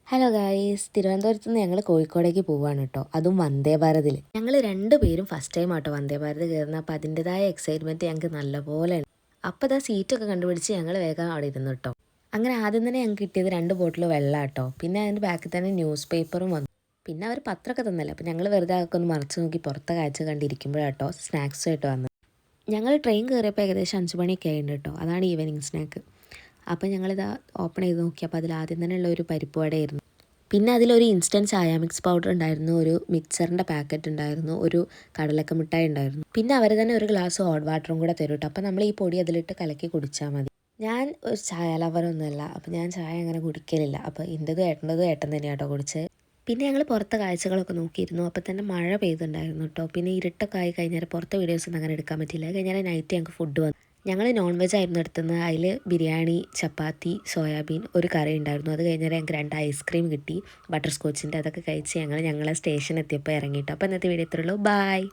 Hello guys, തിരുവനന്തപുരത്ത് നിന്ന് ഞങ്ങൾ കോഴിക്കോടേക്ക് പോവുകയാണ് കേട്ടോ. അതും വന്ദേ ഭാരതിൽ. ഞങ്ങൾ രണ്ടുപേരും ഫസ്റ്റ് ടൈം ആട്ടോ വന്ദേ ഭാരത് കയറുന്നത്. അപ്പോൾ അതിൻ്റെതായ എക്സൈറ്റ്മെൻറ്റ് ഞങ്ങൾക്ക് നല്ലപോലെ ഉണ്ട്. അപ്പോൾ ഇതാ സീറ്റൊക്കെ കണ്ടുപിടിച്ച് ഞങ്ങൾ വേഗം അവിടെ ഇരുന്നു കേട്ടോ. അങ്ങനെ ആദ്യം തന്നെ ഞങ്ങൾക്ക് കിട്ടിയത് 2 ബോട്ടിൽ വെള്ളം കേട്ടോ. പിന്നെ അതിൻ്റെ ബാക്കിൽ തന്നെ ന്യൂസ് പേപ്പറും വന്നു. പിന്നെ അവർ പത്രമൊക്കെ തന്നല്ലോ. അപ്പോൾ ഞങ്ങൾ വെറുതെ അതൊക്കെ ഒന്ന് മറച്ച് നോക്കി പുറത്തെ കാഴ്ച കണ്ടിരിക്കുമ്പോഴാട്ടോ സ്നാക്സുമായിട്ട് വന്നത്. ഞങ്ങൾ ട്രെയിൻ കയറിയപ്പോൾ ഏകദേശം 5 മണിയൊക്കെ ആയിട്ടുണ്ട് കേട്ടോ. അതാണ് ഈവനിങ് സ്നാക്ക്. അപ്പോൾ ഞങ്ങളിതാ ഓപ്പൺ ചെയ്ത് നോക്കി. അപ്പോൾ അതിൽ ആദ്യം തന്നെ ഉള്ള ഒരു പരിപ്പ് വടയായിരുന്നു. പിന്നെ അതിലൊരു ഇൻസ്റ്റൻറ്റ് ചായ മിക്സ് പൗഡർ ഉണ്ടായിരുന്നു, ഒരു മിക്സറിൻ്റെ പാക്കറ്റ് ഉണ്ടായിരുന്നു, ഒരു കടലക്ക മിഠായി ഉണ്ടായിരുന്നു. പിന്നെ അവർ തന്നെ ഒരു ഗ്ലാസ് ഹോട്ട് വാട്ടറും കൂടെ തരും കേട്ടോ. അപ്പോൾ നമ്മൾ ഈ പൊടി അതിലിട്ട് കലക്കി കുടിച്ചാൽ മതി. ഞാൻ ഒരു ചായ ലവറൊന്നുമല്ല, അപ്പോൾ ഞാൻ ചായ അങ്ങനെ കുടിക്കലില്ല. അപ്പോൾ എൻ്റെതും ഏട്ടൻ തന്നെയാണ് കേട്ടോ കുടിച്ചത്. പിന്നെ ഞങ്ങൾ പുറത്തെ കാഴ്ചകളൊക്കെ നോക്കിയിരുന്നു. അപ്പോൾ തന്നെ മഴ പെയ്തുണ്ടായിരുന്നു കേട്ടോ. പിന്നെ ഇരുട്ടൊക്കെ ആയി കഴിഞ്ഞാൽ പുറത്തെ വീഡിയോസൊന്നും അങ്ങനെ എടുക്കാൻ പറ്റില്ല. കഴിഞ്ഞാൽ നൈറ്റ് ഞങ്ങൾക്ക് ഫുഡ് വന്നു. ഞങ്ങൾ നോൺ വെജ് ആയിരുന്നു എടുത്തുന്നത്. അതിൽ ബിരിയാണി, ചപ്പാത്തി, സോയാബീൻ, ഒരു കറി ഉണ്ടായിരുന്നു. അത് കഴിഞ്ഞാൽ ഞങ്ങൾക്ക് 2 ഐസ്ക്രീം കിട്ടി, ബട്ടർ സ്കോച്ചിൻ്റെ. അതൊക്കെ കഴിച്ച് ഞങ്ങളെ സ്റ്റേഷൻ എത്തിയപ്പോൾ ഇറങ്ങിയിട്ട്. അപ്പോൾ ഇന്നത്തെ വീഡിയോ ഇത്രയുള്ളൂ. ബായ്.